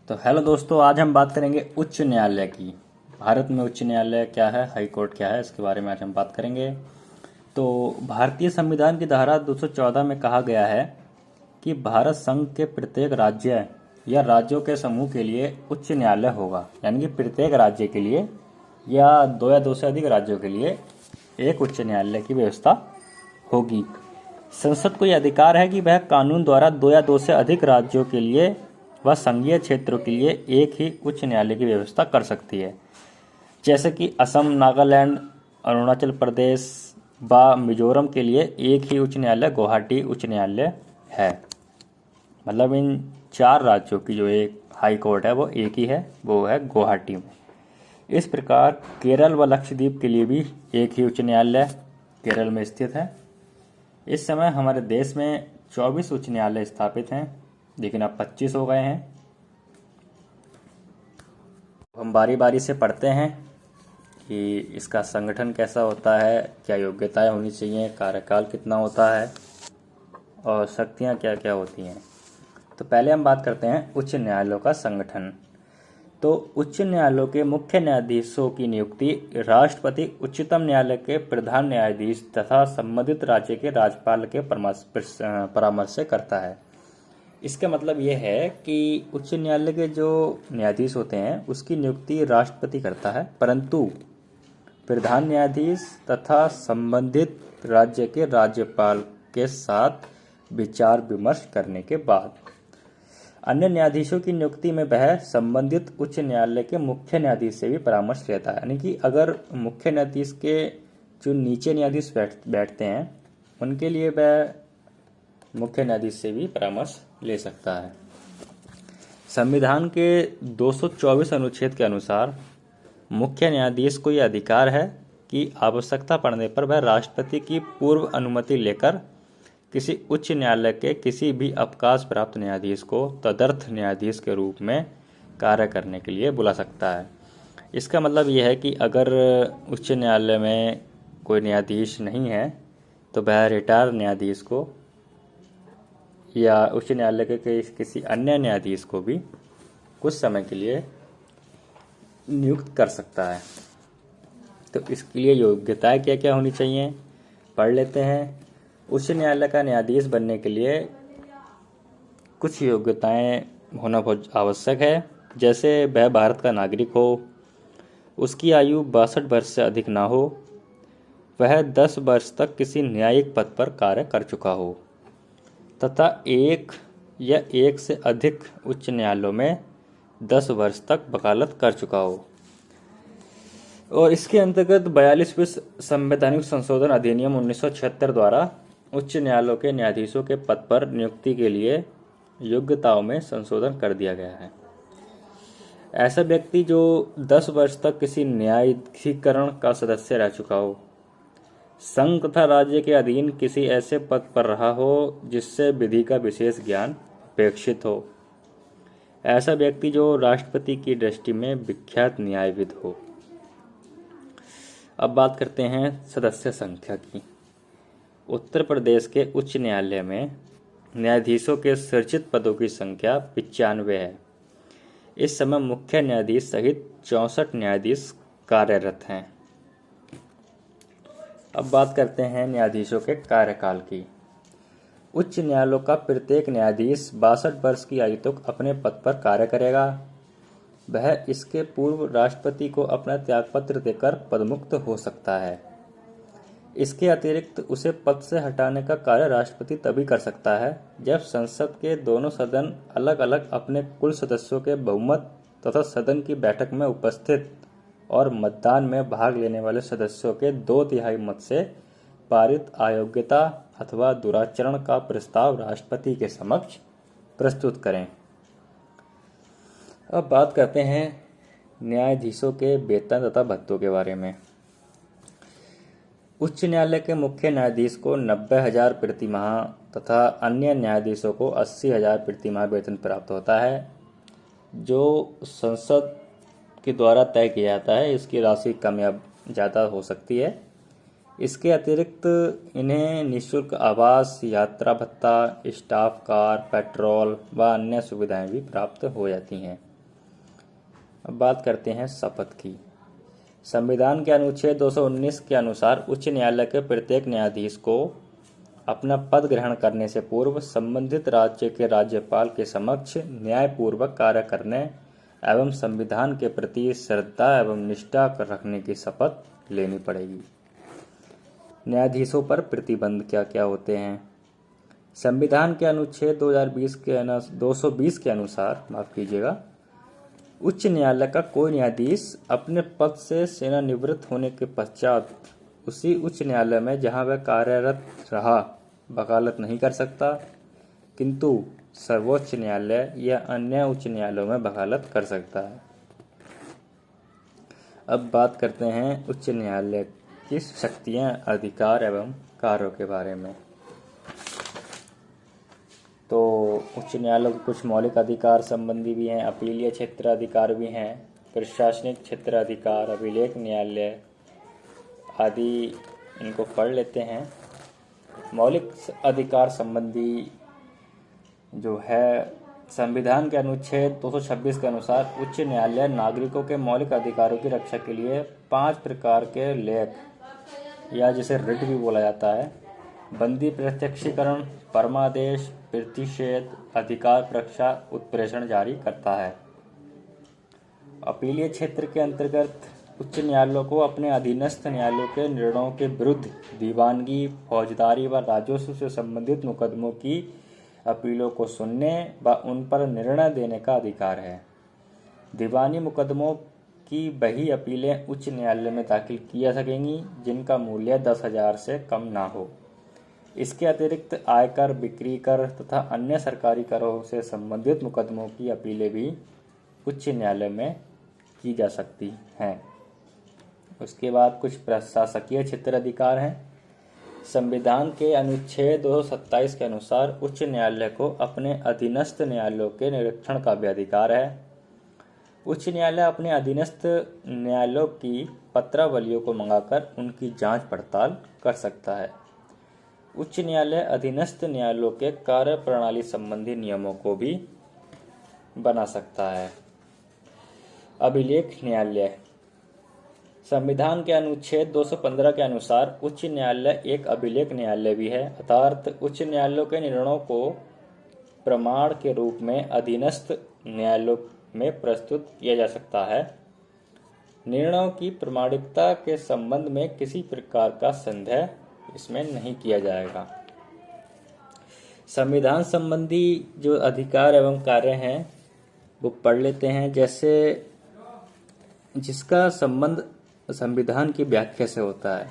तो हेलो दोस्तों, आज हम बात करेंगे उच्च न्यायालय की। भारत में उच्च न्यायालय क्या है, हाई कोर्ट क्या है, इसके बारे में आज हम बात करेंगे। तो भारतीय संविधान की धारा 214 में कहा गया है कि भारत संघ के प्रत्येक राज्य या राज्यों के समूह के लिए उच्च न्यायालय होगा। यानी कि प्रत्येक राज्य के लिए या दो से अधिक राज्यों के लिए एक उच्च न्यायालय की व्यवस्था होगी। संसद को यह अधिकार है कि वह कानून द्वारा दो या दो से अधिक राज्यों के लिए व संघीय क्षेत्रों के लिए एक ही उच्च न्यायालय की व्यवस्था कर सकती है। जैसे कि असम, नागालैंड, अरुणाचल प्रदेश व मिजोरम के लिए एक ही उच्च न्यायालय गुवाहाटी उच्च न्यायालय है। मतलब इन चार राज्यों की जो एक हाई कोर्ट है वो एक ही है, वो है गुवाहाटी में। इस प्रकार केरल व लक्षद्वीप के लिए भी एक ही उच्च न्यायालय केरल में स्थित है। इस समय हमारे देश में 24 उच्च न्यायालय स्थापित हैं, लेकिन अब 25 हो गए हैं। हम बारी बारी से पढ़ते हैं कि इसका संगठन कैसा होता है, क्या योग्यताएं होनी चाहिए, कार्यकाल कितना होता है और शक्तियां क्या क्या होती हैं। तो पहले हम बात करते हैं उच्च न्यायालयों का संगठन। तो उच्च न्यायालयों के मुख्य न्यायाधीशों की नियुक्ति राष्ट्रपति उच्चतम न्यायालय के प्रधान न्यायाधीश तथा संबंधित राज्य के राज्यपाल के परामर्श से करता है। इसका मतलब यह है कि उच्च न्यायालय के जो न्यायाधीश होते हैं उसकी नियुक्ति राष्ट्रपति करता है, परंतु प्रधान न्यायाधीश तथा संबंधित राज्य के राज्यपाल के साथ विचार विमर्श करने के बाद। अन्य न्यायाधीशों की नियुक्ति में वह संबंधित उच्च न्यायालय के मुख्य न्यायाधीश से भी परामर्श लेता है। यानी कि अगर मुख्य न्यायाधीश के जो नीचे न्यायाधीश बैठते हैं उनके लिए वह मुख्य न्यायाधीश से भी परामर्श ले सकता है। संविधान के 224 अनुच्छेद के अनुसार मुख्य न्यायाधीश को यह अधिकार है कि आवश्यकता पड़ने पर वह राष्ट्रपति की पूर्व अनुमति लेकर किसी उच्च न्यायालय के किसी भी अवकाश प्राप्त न्यायाधीश को तदर्थ न्यायाधीश के रूप में कार्य करने के लिए बुला सकता है। इसका मतलब यह है कि अगर उच्च न्यायालय में कोई न्यायाधीश नहीं है तो वह रिटायर न्यायाधीश को या उच्च न्यायालय के किसी अन्य न्यायाधीश को भी कुछ समय के लिए नियुक्त कर सकता है। तो इसके लिए योग्यताएं क्या क्या होनी चाहिए पढ़ लेते हैं। उच्च न्यायालय का न्यायाधीश बनने के लिए कुछ योग्यताएं होना बहुत आवश्यक है। जैसे वह भारत का नागरिक हो, उसकी आयु 62 वर्ष से अधिक ना हो, वह 10 वर्ष तक किसी न्यायिक पद पर कार्य कर चुका हो तथा एक या एक से अधिक उच्च न्यायालयों में 10 वर्ष तक वकालत कर चुका हो। और इसके अंतर्गत 42वें संवैधानिक संशोधन अधिनियम 1976 द्वारा उच्च न्यायालयों के न्यायाधीशों के पद पर नियुक्ति के लिए योग्यताओं में संशोधन कर दिया गया है। ऐसा व्यक्ति जो 10 वर्ष तक किसी न्यायाधीकरण का सदस्य रह चुका हो, संघ तथा राज्य के अधीन किसी ऐसे पद पर रहा हो जिससे विधि का विशेष ज्ञान अपेक्षित हो, ऐसा व्यक्ति जो राष्ट्रपति की दृष्टि में विख्यात न्यायविद हो। अब बात करते हैं सदस्य संख्या की। उत्तर प्रदेश के उच्च न्यायालय में न्यायाधीशों के सृजित पदों की संख्या 95 है। इस समय मुख्य न्यायाधीश सहित 64 न्यायाधीश कार्यरत हैं। अब बात करते हैं न्यायाधीशों के कार्यकाल की। उच्च न्यायालयों का प्रत्येक न्यायाधीश 62 वर्ष की आयु तक अपने पद पर कार्य करेगा। वह इसके पूर्व राष्ट्रपति को अपना त्यागपत्र देकर पदमुक्त हो सकता है। इसके अतिरिक्त उसे पद से हटाने का कार्य राष्ट्रपति तभी कर सकता है जब संसद के दोनों सदन अलग अलग अपने कुल सदस्यों के बहुमत तथा सदन की बैठक में उपस्थित और मतदान में भाग लेने वाले सदस्यों के 2/3 मत से पारित अयोग्यता अथवा दुराचरण का प्रस्ताव राष्ट्रपति के समक्ष प्रस्तुत करें। अब बात करते हैं न्यायाधीशों के वेतन तथा भत्तों के बारे में। उच्च न्यायालय के मुख्य न्यायाधीश को 90,000 प्रति माह तथा अन्य न्यायाधीशों को 80,000 प्रति माह वेतन प्राप्त होता है, जो संसद के द्वारा तय किया जाता है। इसकी राशि कम या ज़्यादा हो सकती है। इसके अतिरिक्त इन्हें निःशुल्क आवास, यात्रा भत्ता, स्टाफ कार, पेट्रोल व अन्य सुविधाएं भी प्राप्त हो जाती हैं। अब बात करते हैं शपथ की। संविधान के अनुच्छेद 219 के अनुसार उच्च न्यायालय के प्रत्येक न्यायाधीश को अपना पद ग्रहण करने से पूर्व संबंधित राज्य के राज्यपाल के समक्ष न्यायपूर्वक कार्य करने एवं संविधान के प्रति श्रद्धा एवं निष्ठा रखने की शपथ लेनी पड़ेगी। न्यायाधीशों पर प्रतिबंध क्या क्या होते हैं? संविधान के अनुच्छेद 220 के अनुसार उच्च न्यायालय का कोई न्यायाधीश अपने पद से सेवानिवृत्त होने के पश्चात उसी उच्च न्यायालय में जहां वह कार्यरत रहा वकालत नहीं कर सकता, किंतु सर्वोच्च न्यायालय या अन्य उच्च न्यायालयों में वकालत कर सकता है। अब बात करते हैं उच्च न्यायालय की शक्तियां, अधिकार एवं कार्यों के बारे में। तो उच्च न्यायालय के कुछ मौलिक अधिकार संबंधी भी हैं, अपीलीय क्षेत्र अधिकार भी हैं, प्रशासनिक क्षेत्र अधिकार, अभिलेख न्यायालय आदि, इनको पढ़ लेते हैं। मौलिक अधिकार संबंधी जो है, संविधान के अनुच्छेद 226 के अनुसार उच्च न्यायालय नागरिकों के मौलिक अधिकारों की रक्षा के लिए 5 प्रकार के लेख या जिसे रिट भी बोला जाता है, बंदी प्रत्यक्षीकरण, परमादेश, प्रतिषेध, अधिकार परीक्षा, उत्प्रेषण जारी करता है। अपीलीय क्षेत्र के अंतर्गत उच्च न्यायालयों को अपने अधीनस्थ न्यायालयों के निर्णयों के विरुद्ध दीवानगी, फौजदारी व राजस्व से संबंधित मुकदमों की अपीलों को सुनने व उन पर निर्णय देने का अधिकार है। दीवानी मुकदमों की वही अपीलें उच्च न्यायालय में दाखिल की जा सकेंगी जिनका मूल्य 10,000 से कम ना हो। इसके अतिरिक्त आयकर, बिक्री कर तथा अन्य सरकारी करों से संबंधित मुकदमों की अपीलें भी उच्च न्यायालय में की जा सकती हैं। उसके बाद कुछ प्रशासकीय क्षेत्र अधिकार हैं। संविधान के अनुच्छेद 227 के अनुसार उच्च न्यायालय को अपने अधीनस्थ न्यायालयों के निरीक्षण का भी अधिकार है। उच्च न्यायालय अपने अधीनस्थ न्यायालयों की पत्रावलियों को मंगाकर उनकी जांच पड़ताल कर सकता है। उच्च न्यायालय अधीनस्थ न्यायालयों के कार्य प्रणाली संबंधी नियमों को भी बना सकता है। अभिलेख न्यायालय। संविधान के अनुच्छेद 215 के अनुसार उच्च न्यायालय एक अभिलेख न्यायालय भी है, अर्थात उच्च न्यायालयों के निर्णयों को प्रमाण के रूप में अधीनस्थ न्यायालयों में प्रस्तुत किया जा सकता है। निर्णयों की प्रामाणिकता के संबंध में किसी प्रकार का संदेह इसमें नहीं किया जाएगा। संविधान संबंधी जो अधिकार एवं कार्य हैं वो पढ़ लेते हैं। जैसे जिसका संबंध संविधान की व्याख्या से होता है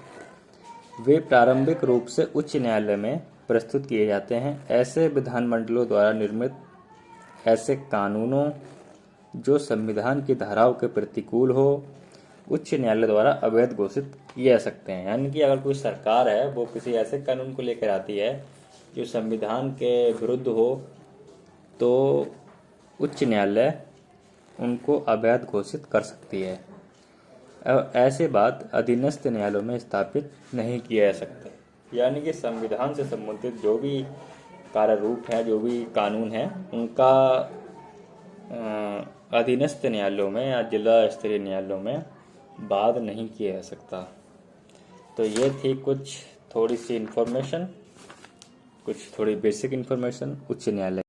वे प्रारंभिक रूप से उच्च न्यायालय में प्रस्तुत किए जाते हैं। ऐसे विधानमंडलों द्वारा निर्मित ऐसे कानूनों जो संविधान की धाराओं के प्रतिकूल हो उच्च न्यायालय द्वारा अवैध घोषित किए जा सकते हैं। यानी कि अगर कोई सरकार है वो किसी ऐसे कानून को लेकर आती है जो संविधान के विरुद्ध हो तो उच्च न्यायालय उनको अवैध घोषित कर सकती है। ऐसे बात अधीनस्थ न्यायालयों में स्थापित नहीं किया जा सकता। यानी कि संविधान से संबंधित जो भी कार्य रूप है, जो भी कानून है, उनका अधीनस्थ न्यायालयों में या जिला स्तरीय न्यायालयों में वाद नहीं किया जा सकता। तो ये थी कुछ थोड़ी सी इन्फॉर्मेशन, कुछ थोड़ी बेसिक इन्फॉर्मेशन उच्च न्यायालय